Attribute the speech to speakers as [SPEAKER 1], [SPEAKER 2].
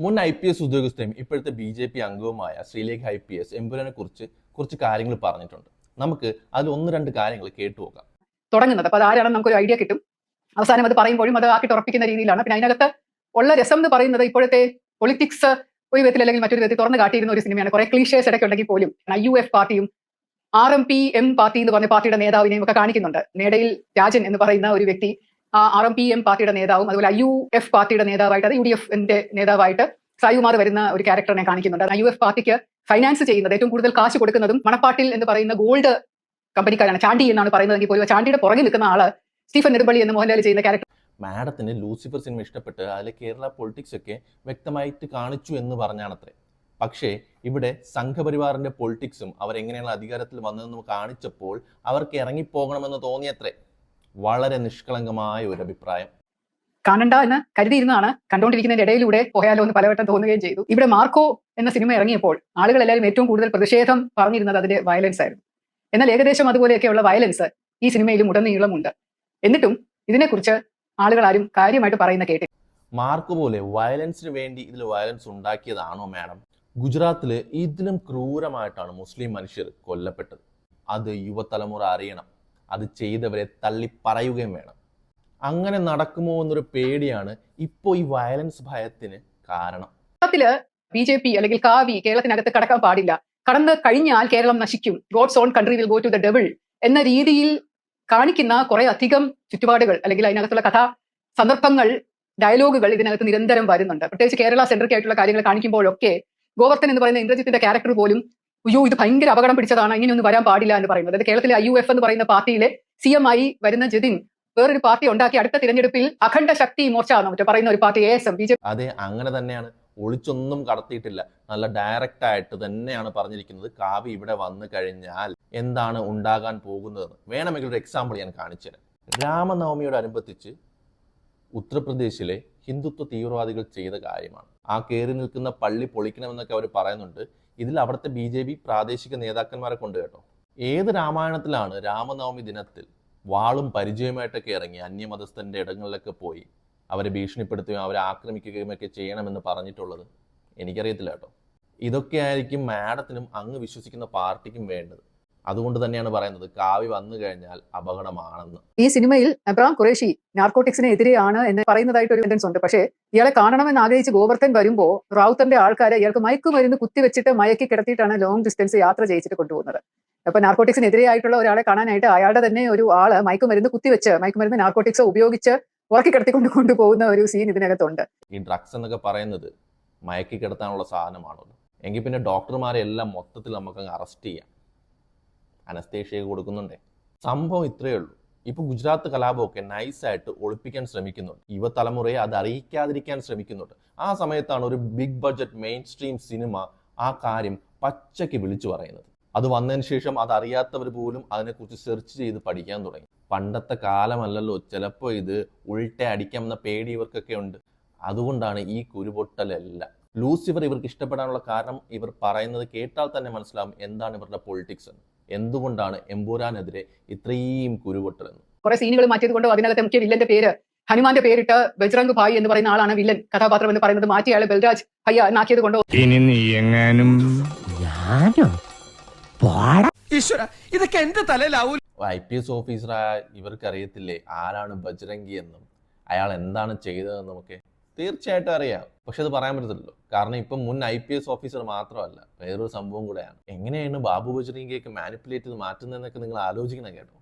[SPEAKER 1] മുൻ IPS ഉദ്യോഗസ്ഥയും ഇപ്പോഴത്തെ BJP അംഗവുമായ ശ്രീലേഖ IPS എമ്പുരാനെ കുറിച്ച് കുറച്ച് കാര്യങ്ങൾ പറഞ്ഞിട്ടുണ്ട്. നമുക്ക് അതിൽ ഒന്ന് രണ്ട് കാര്യങ്ങൾ കേട്ടുപോകാം.
[SPEAKER 2] തുടങ്ങുന്നത് അപ്പോൾ അതാരാണെന്ന് നമുക്കൊരു ഐഡിയ കിട്ടും. അവസാനം അത് പറയുമ്പോഴും അത് ആക്കിയിട്ട് ഉറപ്പിക്കുന്ന രീതിയിലാണ്. പിന്നെ അതിനകത്ത് ഉള്ള രസം എന്ന് പറയുന്നത് ഇപ്പോഴത്തെ പൊളിറ്റിക്സ് ഒരു വിധത്തിൽ അല്ലെങ്കിൽ മറ്റൊരു വിധത്തിൽ തുറന്നു കാട്ടിയിരുന്ന ഒരു സിനിമയാണ്. കുറെ ക്ലീഷേഴ്സ് ഇടയ്ക്ക് ഉണ്ടെങ്കിൽ പോലും IUF പാർട്ടിയും RMPM പാർട്ടി എന്ന് പറഞ്ഞ പാർട്ടിയുടെ നേതാവിനെയും ഒക്കെ കാണിക്കുന്നുണ്ട്. നേടയിൽ രാജൻ എന്ന് പറയുന്ന ഒരു വ്യക്തി ആ RMPM പാർട്ടിയുടെ നേതാവും അതുപോലെ IUF പാർട്ടിയുടെ നേതാവായിട്ട് അത് UDFന്റെ നേതാവായിട്ട് സായികുമാർ വരുന്ന ഒരു ക്യാരക്ടറിനെ കാണിക്കുന്നുണ്ട്. IUF പാർട്ടിക്ക് ഫൈനാൻസ് ചെയ്യുന്നത് ഏറ്റവും കൂടുതൽ കാശ് കൊടുക്കുന്നതും മണപ്പാട്ടിൽ എന്ന് പറയുന്ന ഗോൾഡ് കമ്പനിക്കാരാണ്. ചാണ്ടി എന്നാണ് പറയുന്നതെങ്കിൽ പോലും ചാണ്ടിയുടെ പുറകിൽ നിൽക്കുന്ന ആള് സ്റ്റീഫൻ നെടുമ്പള്ളി എന്ന് മോഹൻലാൽ ചെയ്യുന്ന ക്യാരക്ടർ.
[SPEAKER 1] മാഡത്തിന് ലൂസിഫർ സിനിമ ഇഷ്ടപ്പെട്ട് അതിലെ കേരള പൊളിറ്റിക്സ് ഒക്കെ വ്യക്തമായിട്ട് കാണിച്ചു എന്ന് പറഞ്ഞാണത്രേ. പക്ഷേ ഇവിടെ സംഘപരിവാറിന്റെ പൊളിറ്റിക്സും അവരെങ്ങനെയാണ് അധികാരത്തിൽ വന്നതെന്ന് കാണിച്ചപ്പോൾ അവർക്ക് ഇറങ്ങിപ്പോകണമെന്ന് തോന്നിയത്രേ. വളരെ നിഷ്കളങ്കമായ ഒരു അഭിപ്രായം.
[SPEAKER 2] കാണണ്ട എന്ന് കരുതിയിരുന്നതാണ്, കണ്ടുകൊണ്ടിരിക്കുന്നതിന്റെ ഇടയിലൂടെ പോയാലോ എന്ന് പലവട്ടം തോന്നുകയും ചെയ്തു. ഇവിടെ മാർക്കോ എന്ന സിനിമ ഇറങ്ങിയപ്പോൾ ആളുകൾ എല്ലാവരും ഏറ്റവും കൂടുതൽ പ്രതിഷേധം പറഞ്ഞിരുന്നത് അതിന്റെ വയലൻസ് ആയിരുന്നു. എന്നാൽ ഏകദേശം അതുപോലെയൊക്കെയുള്ള വയലൻസ് ഈ സിനിമയിലും ഉടനീളമുണ്ട്. എന്നിട്ടും ഇതിനെക്കുറിച്ച് ആളുകൾ ആരും കാര്യമായിട്ട് പറയുന്ന കേട്ടില്ല.
[SPEAKER 1] മാർക്ക് പോലെ വയലൻസിന് വേണ്ടി ഇതിൽ വയലൻസ് ഉണ്ടാക്കിയതാണോ മാഡം? ഗുജറാത്തില് ഇതിലും ക്രൂരമായിട്ടാണ് മുസ്ലിം മനുഷ്യർ കൊല്ലപ്പെട്ടത്. അത് യുവതലമുറ അറിയണം. അത് ചെയ്തവരെ തള്ളി പറയുകയും വേണം. അങ്ങനെ നടക്കുമോ എന്നൊരു പേടിയാണ് ഇപ്പോൾ ഈ വയലൻസ് ഭയത്തിന് കാരണം.
[SPEAKER 2] കേരളത്തില് BJP അല്ലെങ്കിൽ കാവി കേരളത്തിനകത്ത് കടക്കാൻ പാടില്ല, കടന്നു കഴിഞ്ഞാൽ കേരളം നശിക്കും, God's own country will go to the devil എന്ന രീതിയിൽ കാണിക്കുന്ന കുറെ അധികം ചുറ്റുപാടുകൾ അല്ലെങ്കിൽ അതിനകത്തുള്ള കഥാ സന്ദർഭങ്ങൾ, ഡയലോഗുകൾ ഇതിനകത്ത് നിരന്തരം വരുന്നുണ്ട്. പ്രത്യേകിച്ച് കേരള സെൻട്രിക് ആയിട്ടുള്ള കാര്യങ്ങൾ കാണിക്കുമ്പോഴൊക്കെ ഗോവർദ്ധൻ എന്ന് പറയുന്ന ഇന്ദ്രജിത്തിന്റെ ക്യാരക്ടർ പോലും അയ്യോ ഇത് ഭയങ്കര അപകടം പിടിച്ചതാണ്, ഇങ്ങനെയൊന്നും വരാൻ പാടില്ല എന്ന് പറയുന്നത്. അതായത് കേരളത്തിലെ IUF എന്ന് പറയുന്ന പാർട്ടിയിലെ CM ആയി വരുന്ന ജതിൻ വേറൊരു പാർട്ടി ഉണ്ടാക്കി അടുത്ത തിരഞ്ഞെടുപ്പിൽ അഖണ്ഡ ശക്തി മോർച്ച എന്ന് പറയുന്ന ഒരു പാർട്ടി ASM BJP.
[SPEAKER 1] അതെ, അങ്ങനെ തന്നെയാണ്. ഒളിച്ചൊന്നും കടത്തിയിട്ടില്ല. നല്ല ഡയറക്റ്റ് ആയിട്ട് തന്നെയാണ് പറഞ്ഞിരിക്കുന്നത്. കാവി ഇവിടെ വന്നു കഴിഞ്ഞാൽ എന്താണ് ഉണ്ടാകാൻ പോകുന്നതെന്ന്. വേണമെങ്കിൽ ഒരു എക്സാമ്പിൾ ഞാൻ കാണിച്ചുതരാം. രാമനവമിയോടനുബന്ധിച്ച് ഉത്തർപ്രദേശിലെ ഹിന്ദുത്വ തീവ്രവാദികൾ ചെയ്ത കാര്യമാണ്. ആ കയറി നിൽക്കുന്ന പള്ളി പൊളിക്കണമെന്നൊക്കെ അവർ പറയുന്നുണ്ട്. ഇതിൽ അവിടുത്തെ BJP പ്രാദേശിക നേതാക്കന്മാരെ കൊണ്ട് കേട്ടോ. ഏത് രാമായണത്തിലാണ് രാമനവമി ദിനത്തിൽ വാളും പരിചയമായിട്ടൊക്കെ ഇറങ്ങി അന്യമതസ്ഥന്റെ ഇടങ്ങളിലൊക്കെ പോയി അവരെ ഭീഷണിപ്പെടുത്തുകയും അവരെ ആക്രമിക്കുകയും ഒക്കെ ചെയ്യണമെന്ന് പറഞ്ഞിട്ടുള്ളത്? എനിക്കറിയത്തില്ല കേട്ടോ. ഇതൊക്കെ ആയിരിക്കും മാഡത്തിനും അങ്ങ് വിശ്വസിക്കുന്ന പാർട്ടിക്കും വേണ്ടത്. അതുകൊണ്ട് തന്നെയാണ് പറയുന്നത് കാവി വന്നു കഴിഞ്ഞാൽ അപകടമാണെന്ന്.
[SPEAKER 2] ഈ സിനിമയിൽ അബ്രഹാം ഖുറേഷി നാർക്കോട്ടിക്സിന് എതിരെയാണ് എന്ന് പറയുന്നതായിട്ട് ഒരു സെന്റൻസ് ഉണ്ട്. പക്ഷേ ഇയാളെ കാണണമെന്ന് ആഗ്രഹിച്ച് ഗോവർദ്ധൻ വരുമ്പോൾ റാവുത്തറിന്റെ ആൾക്കാരെ ഇയാൾക്ക് മയക്കുമരുന്ന് കുത്തിവെച്ചിട്ട് മയക്കി കിടത്തിയിട്ടാണ് ലോങ് ഡിസ്റ്റൻസ് യാത്ര ചെയ്യിച്ചിട്ട് കൊണ്ടുപോകുന്നത്. അപ്പൊ നാർക്കോട്ടിക്സിനെതിരെയായിട്ടുള്ള ഒരാളെ കാണാനായിട്ട് അയാളുടെ തന്നെ ഒരു ആള് മയക്കുമരുന്ന് കുത്തിവെച്ച് മയക്കുമരുന്ന് നാർക്കോട്ടിക്സ് ഉപയോഗിച്ച് ഉറക്കി കിടത്തിക്കൊണ്ട് കൊണ്ടുപോകുന്ന ഒരു സീൻ ഇതിനകത്തുണ്ട്.
[SPEAKER 1] ഈ ഡ്രഗ്സ് എന്നൊക്കെ പറയുന്നത് മയക്കി കിടത്താനുള്ള സാധനമാണല്ലോ. എങ്കിൽ പിന്നെ ഡോക്ടർമാരെ എല്ലാം മൊത്തത്തിൽ നമുക്ക് അറസ്റ്റ് ചെയ്യാം. അനസ്തേഷ്യ കൊടുക്കുന്നുണ്ടേ. സംഭവം ഇത്രയേ ഉള്ളൂ. ഇപ്പൊ ഗുജറാത്ത് കലാപമൊക്കെ നൈസായിട്ട് ഒളിപ്പിക്കാൻ ശ്രമിക്കുന്നുണ്ട്. യുവതലമുറയെ അത് അറിയിക്കാതിരിക്കാൻ ശ്രമിക്കുന്നുണ്ട്. ആ സമയത്താണ് ഒരു big budget mainstream cinema ആ കാര്യം പച്ചയ്ക്ക് വിളിച്ചു പറയുന്നത്. അത് വന്നതിന് ശേഷം അതറിയാത്തവർ പോലും അതിനെക്കുറിച്ച് സെർച്ച് ചെയ്ത് പഠിക്കാൻ തുടങ്ങി. പണ്ടത്തെ കാലമല്ലല്ലോ, ചിലപ്പോൾ ഇത് ഉൾട്ട അടിക്കാമെന്ന പേടി ഇവർക്കൊക്കെ ഉണ്ട്. അതുകൊണ്ടാണ് ഈ കുരുപൊട്ടലെല്ലാം. ലൂസിഫർ ഇവർക്ക് ഇഷ്ടപ്പെടാനുള്ള കാരണം ഇവർ പറയുന്നത് കേട്ടാൽ തന്നെ മനസ്സിലാവും എന്താണ് ഇവരുടെ പൊളിറ്റിക്സ് എന്ന്. എന്തുകൊണ്ടാണ് എമ്പുരാനെതിരെ ഇത്രയും കുരുപൊട്ടലെന്ന്.
[SPEAKER 2] കുറെ സീനുകൾ മാറ്റിയത് കൊണ്ടോ അതിനകത്ത് മുഖ്യ വില്ലന്റെ പേര് ഹനുമാന്റെ പേരിട്ട് ബജ്രംഗ് ഭായ് എന്ന് പറയുന്ന ആളാണ് വില്ലൻ കഥാപാത്രം എന്ന് പറയുന്നത്, മാറ്റി അയാളെ ബൽരാജ് ഭയ്യ എന്നാക്കിയത് കൊണ്ടോ.
[SPEAKER 3] ഇതൊക്കെ എന്റെ തലയിലാവൂല.
[SPEAKER 1] IPS ഓഫീസറായ ഇവർക്ക് അറിയത്തില്ലേ ആരാണ് ബജ്രംഗി എന്നും അയാൾ എന്താണ് ചെയ്തതെന്നും ഒക്കെ? തീർച്ചയായിട്ടും അറിയാം. പക്ഷെ അത് പറയാൻ പറ്റത്തില്ലല്ലോ. കാരണം ഇപ്പം മുൻ IPS ഓഫീസർ മാത്രമല്ല, വേറൊരു സംഭവം കൂടെയാണ്. എങ്ങനെയാണ് ബാബു ബജ്രംഗിയൊക്കെ മാനിപ്പുലേറ്റ് ചെയ്ത് മാറ്റുന്നതെന്നൊക്കെ നിങ്ങൾ ആലോചിക്കണം കേട്ടോ.